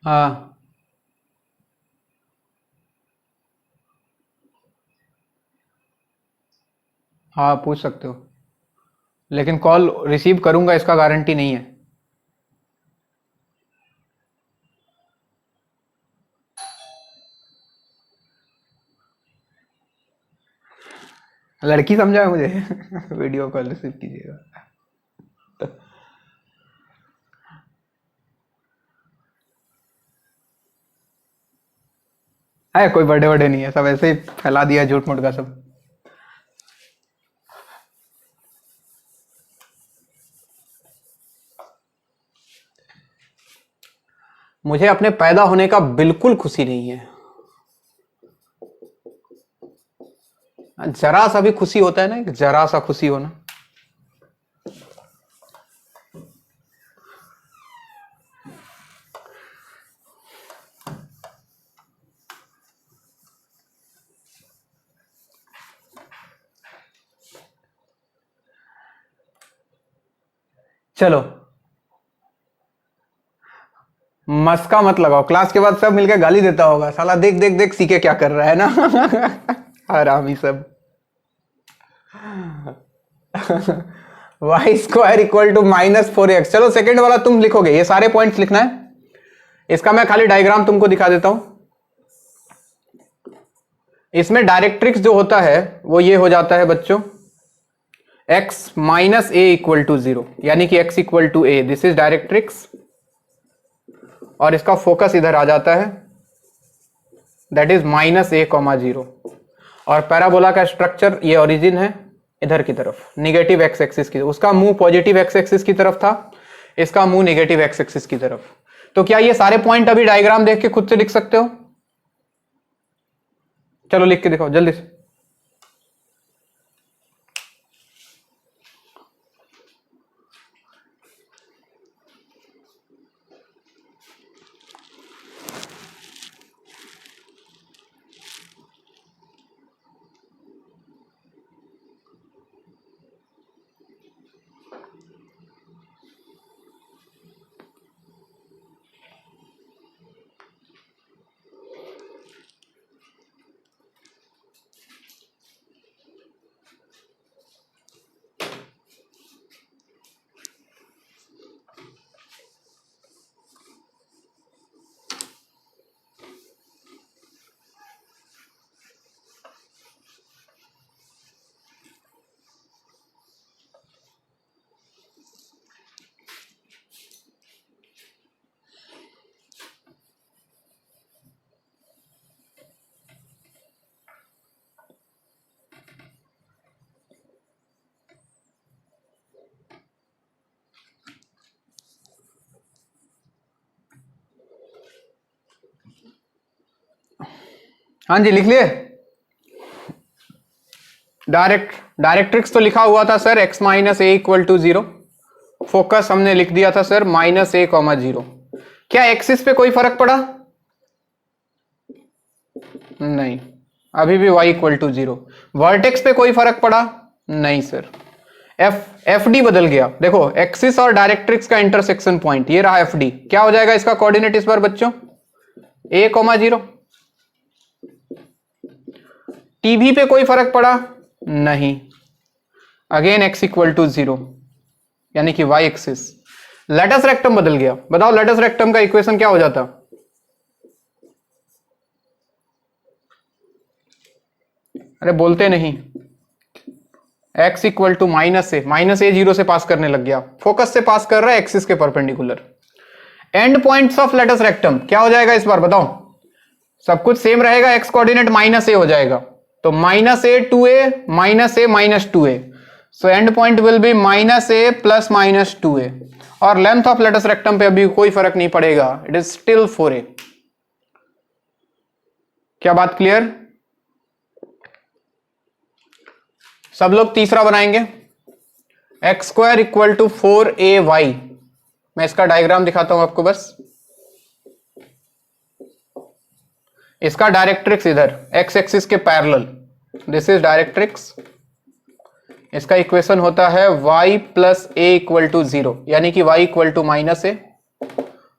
हाँ हाँ, पूछ सकते हो, लेकिन कॉल रिसीव करूंगा इसका गारंटी नहीं है। लड़की समझा है मुझे। वीडियो कॉल रिसीव कीजिएगा। है कोई बर्थडे वर्डे नहीं है, सब ऐसे ही फैला दिया झूठ मूठ का सब। मुझे अपने पैदा होने का बिल्कुल खुशी नहीं है। जरा सा भी खुशी होता है ना, जरा सा खुशी होना। चलो, मस्का मत लगाओ, क्लास के बाद सब मिलकर गाली देता होगा, साला देख देख देख सीखे क्या कर रहा है ना। आराम ही सब। Y square equal to -4x। चलो सेकंड वाला तुम लिखोगे, ये सारे पॉइंट्स लिखना है। इसका मैं खाली डायग्राम तुमको दिखा देता हूं। इसमें डायरेक्ट्रिक्स जो होता है वो ये हो जाता है बच्चों, x minus A equal to 0, यानी कि x equal to A, this is directrix. और इसका फोकस इधर आ जाता है, दैट इज -a,0। और पैराबोला का स्ट्रक्चर, ये ओरिजिन है इधर की तरफ, निगेटिव एक्स एक्सिस की, उसका मुंह पॉजिटिव एक्स एक्सिस की तरफ था, इसका मुंह नेगेटिव एक्स एक्सिस की तरफ। तो क्या ये सारे पॉइंट अभी डायग्राम देख के खुद से लिख सकते हो? चलो लिख के दिखाओ जल्दी से। हाँ जी, लिख लिए। डायरेक्ट्रिक्स तो लिखा हुआ था sir, x minus A equal to 0। Focus हमने लिख दिया था सर -a,0। क्या एक्सिस पे कोई फर्क पड़ा? नहीं, अभी भी y इक्वल टू 0। वर्टेक्स पे कोई फर्क पड़ा? नहीं सर। एफ डी बदल गया। देखो, एक्सिस और डायरेक्ट्रिक्स का इंटरसेक्शन पॉइंट ये रहा एफ डी। क्या हो जाएगा इसका कोऑर्डिनेट इस बार बच्चों? a,0। टीवी पे कोई फर्क पड़ा? नहीं, अगेन x इक्वल टू 0, यानी कि y एक्सिस। लेटस रेक्टम बदल गया। बताओ लेटस रेक्टम का इक्वेशन क्या हो जाता? अरे बोलते नहीं। x इक्वल टू -a 0 से पास करने लग गया, फोकस से पास कर रहा है एक्सिस के perpendicular. End points of latus rectum क्या हो जाएगा इस बार बताओ? सब कुछ सेम रहेगा, एक्स कोऑर्डिनेट माइनस ए हो जाएगा, तो minus A to A minus 2a, so end point will be minus A plus minus 2a, और लेंथ ऑफ लेटस रेक्टम पे अभी कोई फर्क नहीं पड़ेगा, इट इज स्टिल 4a। क्या बात क्लियर? सब लोग तीसरा बनाएंगे, x square equal to 4ay। मैं इसका डायग्राम दिखाता हूं आपको बस। इसका डायरेक्ट्रिक्स इधर एक्स एक्सिस के पैरेलल, दिस इज डायरेक्ट्रिक्स। इसका इक्वेशन होता है y plus A equal to 0, यानी कि y इक्वल टू माइनस ए,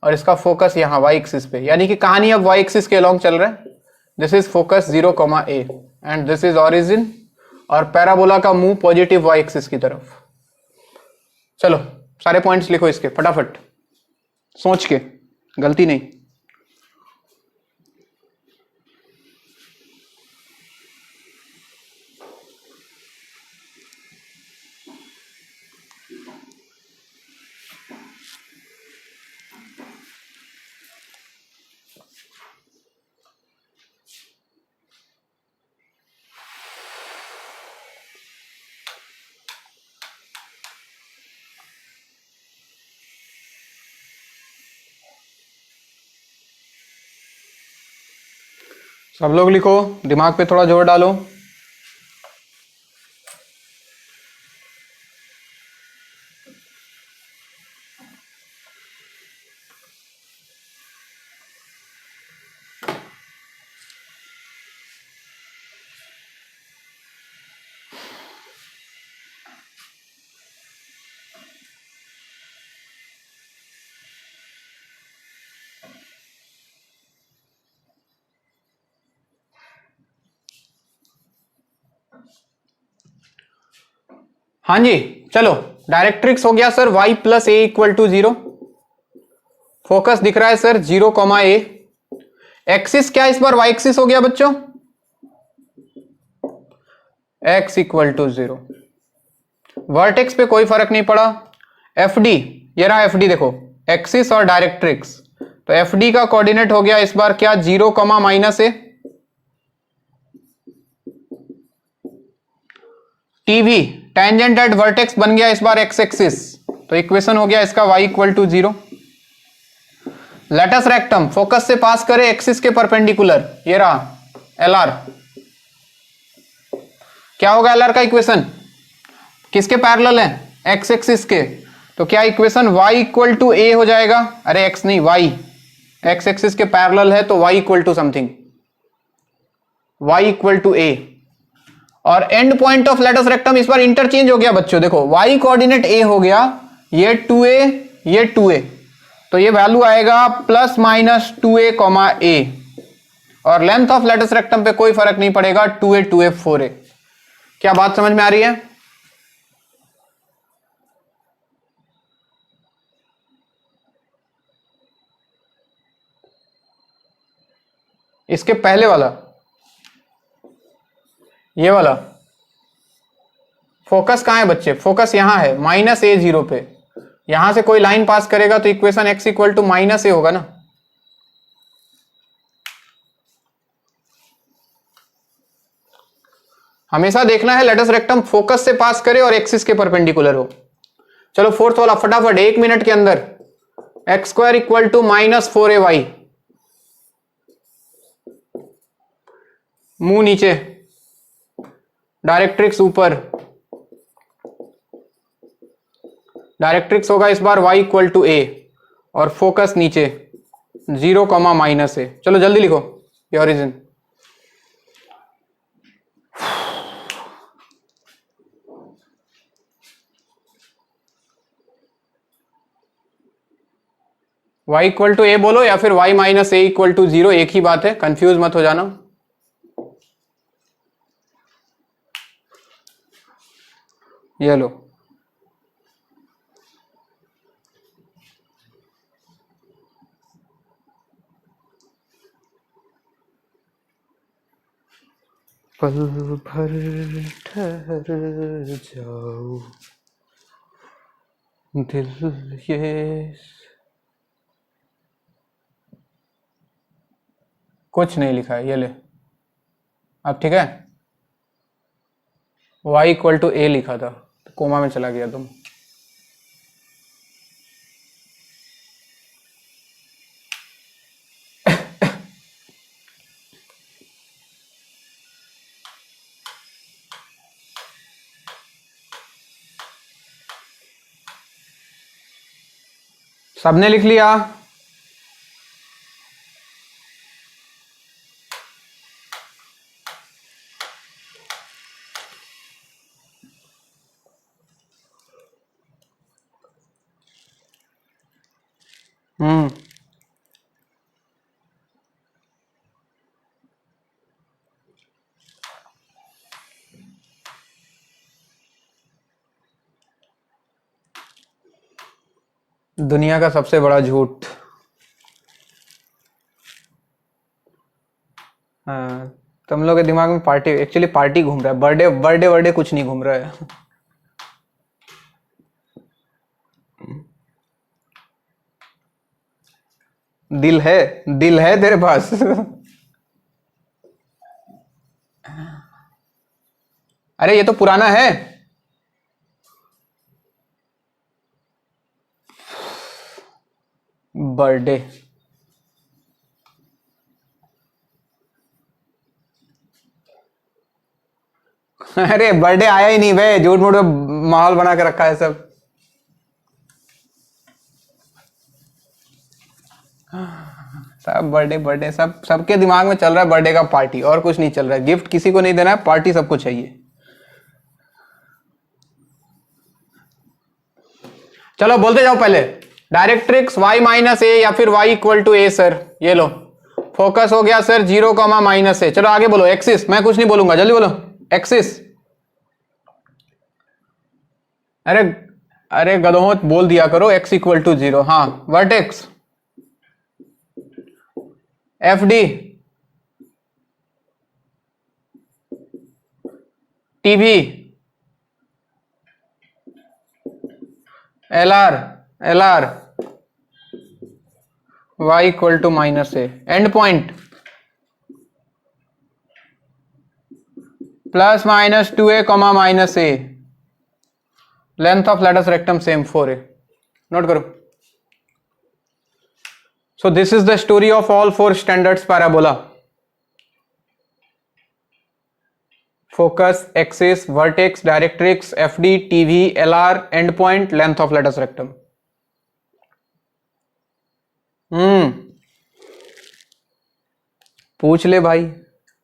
और इसका फोकस यहां y एक्सिस पे, यानी कि कहानी अब y एक्सिस के अलोंग चल रहा है। This is focus 0, a and this is origin, और पैराबोला का मुंह पॉजिटिव y एक्सिस की तरफ। चलो सारे पॉइंट्स लिखो इसके फटाफट, सोच के, गलती नहीं। सब लोग लिखो, दिमाग पे थोड़ा जोर डालो। हाँ जी, चलो डायरेक्ट्रिक्स हो गया sir y plus A equal to 0, focus दिख रहा है सर 0, a। एक्सिस क्या इस बार y एक्सिस हो गया बच्चों, x इक्वल टू 0। वर्टेक्स पे कोई फर्क नहीं पड़ा। एफ डी, ये रहा एफ डी, देखो एक्सिस और डायरेक्ट्रिक्स, तो एफ डी का कोऑर्डिनेट हो गया इस बार क्या 0, -a। TV tangent at vertex बन गया इस बार एक्स एक्सिस, तो इक्वेशन हो गया इसका y equal to 0। Latus rectum focus से पास करे एक्सिस के परपेंडिकुलर, ये रहा एल आर। क्या होगा एल आर का इक्वेशन, किसके पैरेलल है, एक्स एक्सिस के, तो क्या equation y equal to a हो जाएगा, अरे x नहीं y, एक्स एक्सिस के पैरेलल है तो y equal to something, y equal to a। और end point of latus rectum इस बार इंटरचेंज हो गया बच्चों, देखो y कोऑर्डिनेट a हो गया, ये 2a, ये 2a, तो ये वैल्यू आएगा प्लस माइनस 2a, a, और लेंथ ऑफ लेटस रेक्टम पे कोई फर्क नहीं पड़ेगा, 2a 2a 4a। क्या बात समझ में आ रही है? इसके पहले वाला, ये वाला फोकस कहां है बच्चे, फोकस यहां है -a0 पे, यहां से कोई लाइन पास करेगा तो equation x equal to -a होगा ना। हमेशा देखना है लेटस रेक्टम फोकस से पास करे और एक्सिस के परपेंडिकुलर हो। चलो फोर्थ वाला फटाफट 1 मिनट के अंदर, x square equal to -4ay, मुंह नीचे, डायरेक्ट्रिक्स ऊपर, डायरेक्ट्रिक्स होगा इस बार y इक्वल टू a, और फोकस नीचे 0, -a। चलो जल्दी लिखो ये origin. y equal to a बोलो या फिर y minus a equal to 0, एक ही बात है, कंफ्यूज मत हो जाना। ये लो, पल भर ठहर जाओ दिल ये कुछ नहीं लिखा है, ये ले अब ठीक है। y इक्वल टू ए लिखा था, कोमा में चला गया तुम। सबने लिख लिया? दुनिया का सबसे बड़ा झूठ। हाँ, तुम लोग के दिमाग में पार्टी, एक्चुअली पार्टी घूम रहा है, बर्थडे बर्थडे बर्थडे कुछ नहीं घूम रहा है। दिल है, दिल है तेरे पास। अरे ये तो पुराना है। बर्थडे, अरे बर्थडे आया ही नहीं बे, झूठ मूठ माहौल बना के रखा है सब। सब बर्थडे बर्थडे, सब सबके दिमाग में चल रहा है बर्थडे का पार्टी, और कुछ नहीं चल रहा है। गिफ्ट किसी को नहीं देना है, पार्टी सबको चाहिए। चलो बोलते जाओ पहले। डायरेक्ट्रिक्स y माइनस ए या फिर y equal to A sir, ये लो। फोकस हो गया सर 0, माइनस ए। चलो आगे बोलो। एक्सिस, मैं कुछ नहीं बोलूंगा, जल्दी बोलो। एक्सिस, अरे अरे गधों बोल दिया करो। x equal to 0। हाँ, vertex, F D, TV, L R, L R, y equal to minus A. End point plus minus 2a, minus A. Length of latus rectum same 4a। Note करो। So this is the story of all 4 standards parabola. Focus, axis, vertex, directrix, FD, TV, LR, endpoint, length of latus rectum. पूछ ले भाई,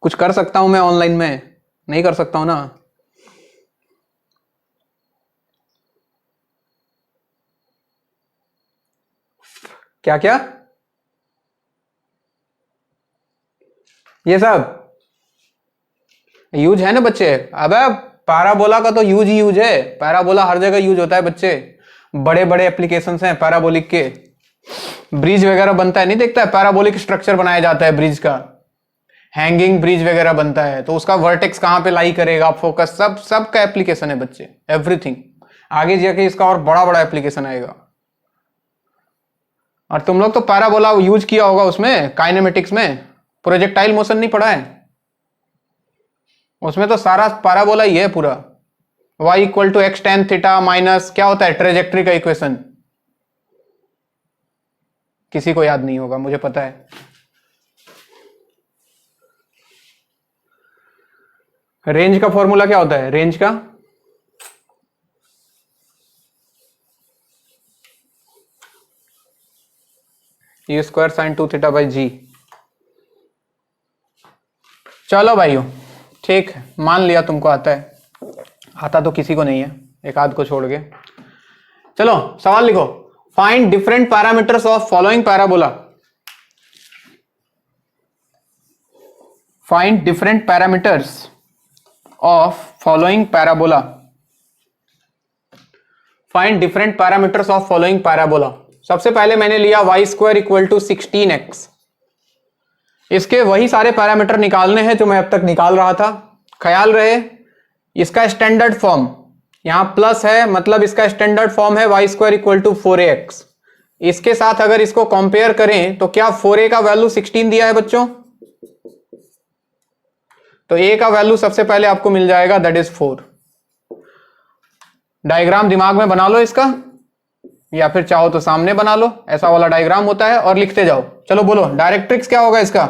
कुछ कर सकता हूं मैं ऑनलाइन में? नहीं कर सकता हूं ना। क्या क्या ये सब यूज है ना बच्चे? अबे पैराबोला का तो यूज ही यूज है। पैराबोला हर जगह यूज होता है बच्चे। बड़े बड़े एप्लीकेशंस हैं पैराबोलिक के। ब्रिज वगैरह बनता है, नहीं देखता है? पैराबोलिक स्ट्रक्चर बनाया जाता है ब्रिज का, हैंगिंग ब्रिज वगैरह बनता है, तो उसका वर्टेक्स कहां पे लाई करेगा, फोकस, सब सब का एप्लीकेशन है बच्चे, एवरीथिंग। आगे जाके इसका और बड़ा बड़ा एप्लीकेशन आएगा। और तुम लोग तो पैराबोला यूज किया होगा उसमें, काइनेमेटिक्स में। प्रोजेक्टाइल मोशन नहीं पढ़ा है उसमें? तो सारा पैराबोला ही है पूरा। y equal to X tan theta minus क्या होता है, ट्रेजेक्ट्री का इक्वेशन। किसी को याद नहीं होगा, मुझे पता है। रेंज का फॉर्मूला क्या होता है? रेंज का ये स्क्वायर साइन 2 थीटा बाई जी। चलो भाइयों, ठीक है, मान लिया तुमको आता है। आता तो किसी को नहीं है, एक आध को छोड़ के। चलो सवाल लिखो। Find different parameters of following parabola. Find different parameters of following parabola. Find different parameters of following parabola. सबसे पहले मैंने लिया y square equal to 16x। इसके वही सारे पैरामीटर निकालने हैं जो मैं अब तक निकाल रहा था। ख्याल रहे, इसका स्टैंडर्ड फॉर्म यहां प्लस है, मतलब इसका स्टैंडर्ड फॉर्म है y square equal to 4ax। इसके साथ अगर इसको कंपेयर करें तो क्या 4a का वैल्यू 16 दिया है बच्चों? तो ए का वैल्यू सबसे पहले आपको मिल जाएगा, दैट इज 4। डायग्राम दिमाग में बना लो इसका, या फिर चाहो तो सामने बना लो, ऐसा वाला डायग्राम होता है, और लिखते जाओ। चलो बोलो डायरेक्ट्रिक्स क्या होगा इसका।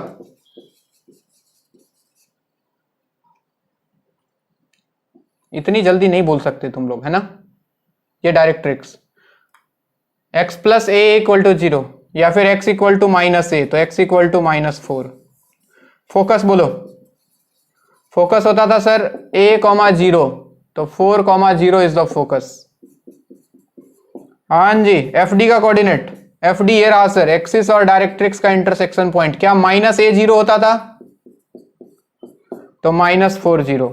इतनी जल्दी नहीं बोल सकते तुम लोग, है ना। ये directrix x plus A equal to 0, या फिर x equal to minus A, तो x इक्वल टू -4। फोकस बोलो, फोकस होता था सर a,0, तो 4,0 इज द फोकस। हाँ जी, एफ डी का कोऑर्डिनेट, एफ डी ये रहा सर, एक्सिस और डायरेक्ट्रिक्स का इंटरसेक्शन पॉइंट। क्या -a0 होता था, तो -40।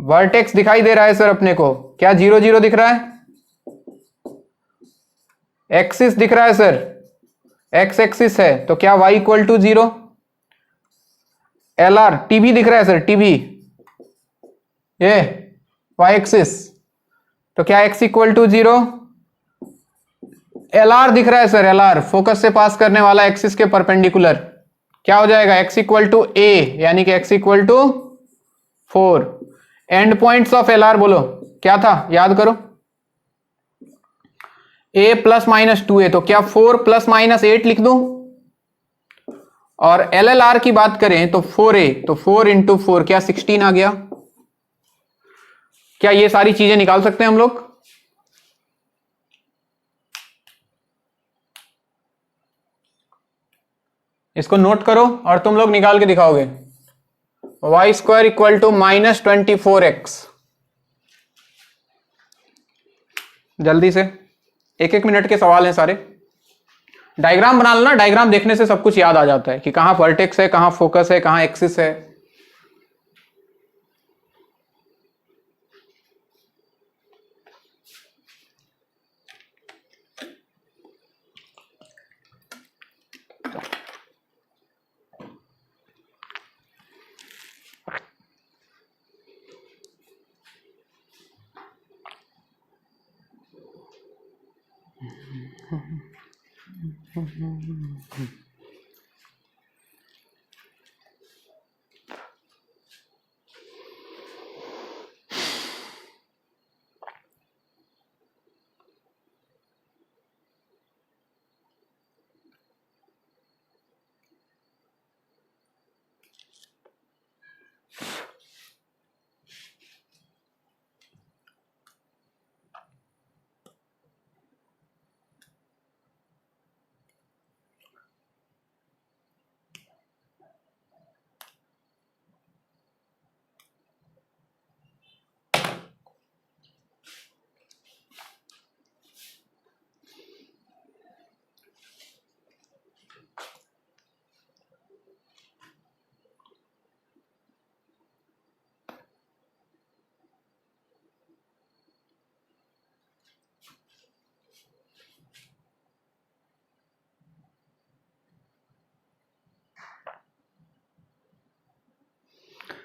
वर्टेक्स दिखाई दे रहा है सर अपने को, क्या 0 0 दिख रहा है, एक्सिस दिख रहा है सर, एक्स एक्सिस है, तो क्या y equal to 0। L R, TV दिख रहा है सर, टीबी ये y एक्सिस, तो क्या x equal to 0। L R दिख रहा है सर, एल आर फोकस से पास करने वाला एक्सिस के परपेंडिकुलर, क्या हो जाएगा x इक्वल टू a, यानी कि x equal to 4। End points of L R बोलो क्या था, याद करो, a प्लस -2a, तो क्या 4 प्लस -8 लिख दूं। और एल एल आर की बात करें तो 4a, तो 4 इंटू 4 क्या 16 आ गया। क्या ये सारी चीजें निकाल सकते हैं हम लोग। इसको नोट करो और तुम लोग निकाल के दिखाओगे। y² equal to -24x। जल्दी से, 1-1 मिनट के सवाल हैं सारे। डायग्राम बना लेना, डायग्राम देखने से सब कुछ याद आ जाता है कि कहां वर्टेक्स है, कहां फोकस है, कहां एक्सिस है।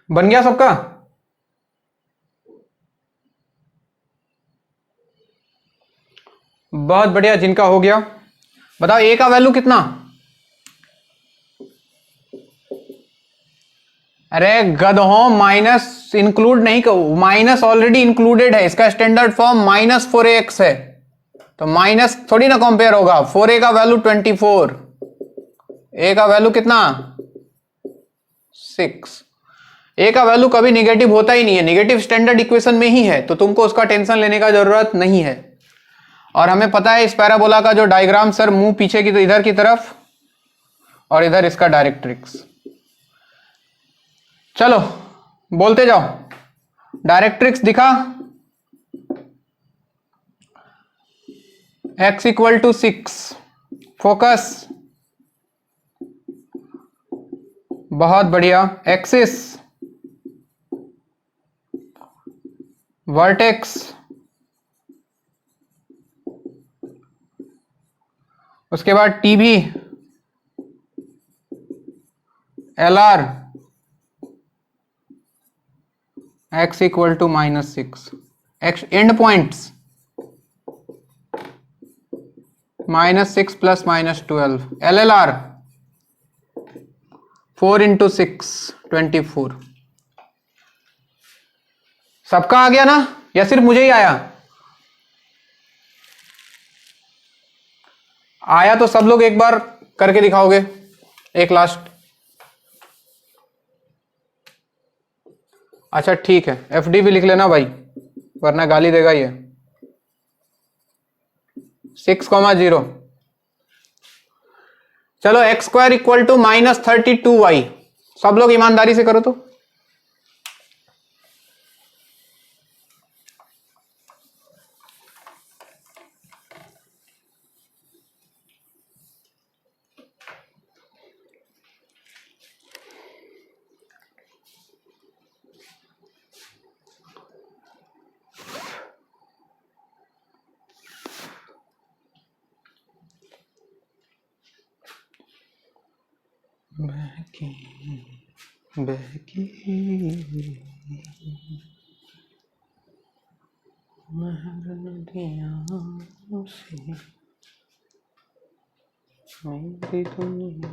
बन गया सबका। बहुत बढ़िया, जिनका हो गया बताओ ए का वैल्यू कितना। अरे गधों, माइनस इंक्लूड नहीं करो, माइनस ऑलरेडी इंक्लूडेड है, इसका स्टैंडर्ड फॉर्म -4ax है, तो माइनस थोड़ी ना कंपेयर होगा। 4a का वैल्यू 24, ए का वैल्यू कितना 6। ए का वैल्यू कभी निगेटिव होता ही नहीं है, निगेटिव स्टैंडर्ड इक्वेशन में ही है, तो तुमको उसका टेंशन लेने का जरूरत नहीं है। और हमें पता है इस पैराबोला का जो डायग्राम सर, मुंह पीछे की तो इधर की तरफ, और इधर इसका डायरेक्ट्रिक्स। चलो बोलते जाओ, डायरेक्ट्रिक्स दिखा, x इक्वल टू 6, फोकस बहुत बढ़िया, एक्सिस, वर्टेक्स, उसके बाद TV, L R, x equal to -6, X end points -6 plus -12, L L R 4 into 6 24, सबका आ गया ना या सिर्फ मुझे ही आया? आया तो सब लोग एक बार करके दिखाओगे, एक लास्ट। अच्छा ठीक है, एफडी भी लिख लेना भाई, वरना गाली देगा ये। 6,0। चलो x square equal to -32y, सब लोग ईमानदारी से करो तो। बहकी बहकी नदियों से मेरी दुनिया।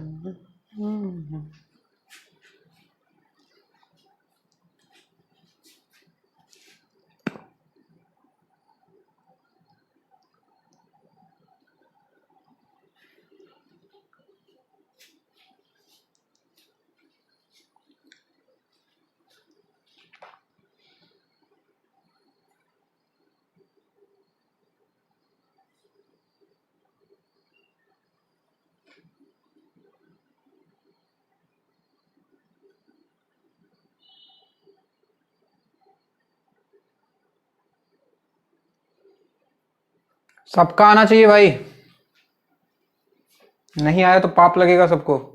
सबका आना चाहिए भाई, नहीं आया तो पाप लगेगा सबको।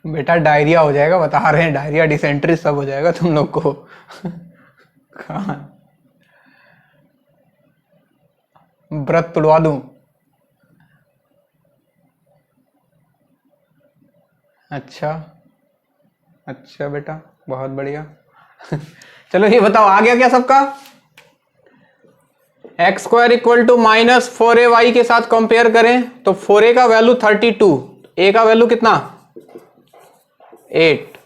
बेटा डायरिया हो जाएगा, बता रहे हैं, डायरिया डिसेंट्री सब हो जाएगा तुम लोग को। कहाँ व्रत तुड़वा दूं? अच्छा अच्छा बेटा, बहुत बढ़िया। चलो ये बताओ आ गया क्या सबका? X square equal to -4ay के साथ कंपेयर करें तो 4a का वैल्यू 32, a का वैल्यू कितना 8,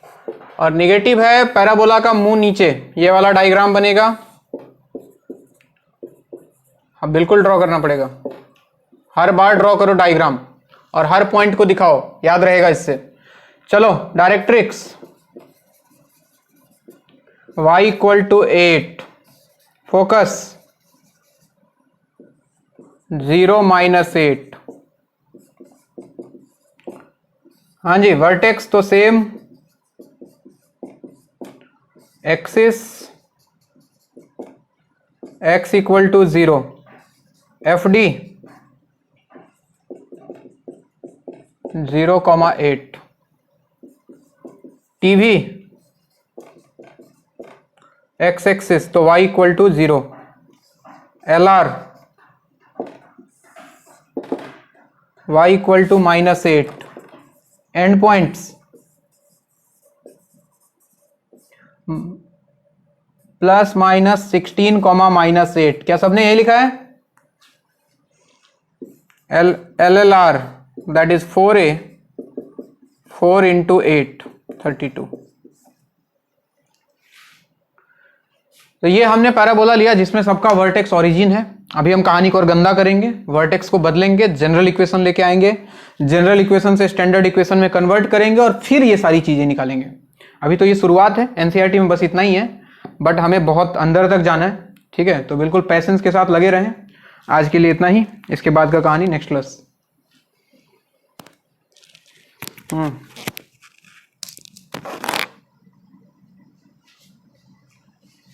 और निगेटिव है पैराबोला का मुंह नीचे, ये वाला डायग्राम बनेगा। अब बिल्कुल ड्रॉ करना पड़ेगा, हर बार ड्रॉ करो डायग्राम और हर पॉइंट को दिखाओ, याद रहेगा इससे। चलो directrix y equal to 8, focus 0 -8। हाँ जी, वर्टेक्स तो same, axis x equal to 0, FD 0,8, TV x axis तो y equal to 0, LR y equal to -8, end points +-16, -8। क्या सबने यही लिखा है? LLR that is 4a, 4 × 8 32। तो ये हमने पैराबोला लिया जिसमें सबका वर्टेक्स ओरिजिन है। अभी हम कहानी को और गंदा करेंगे, वर्टेक्स को बदलेंगे, जनरल इक्वेशन लेके आएंगे, जनरल इक्वेशन से स्टैंडर्ड इक्वेशन में कन्वर्ट करेंगे और फिर ये सारी चीजें निकालेंगे। अभी तो ये शुरुआत है, एनसीईआरटी में बस इतना ही है, बट हमें बहुत अंदर तक जाना है, ठीक है? तो बिल्कुल पैसेंस के साथ लगे रहें। आज के लिए इतना ही, इसके बाद का कहानी नेक्स्ट क्लास।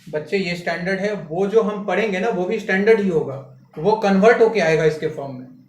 बच्चे ये स्टैंडर्ड है, वो जो हम पढ़ेंगे ना वो भी स्टैंडर्ड ही होगा, वो कन्वर्ट होके आएगा इसके फॉर्म में।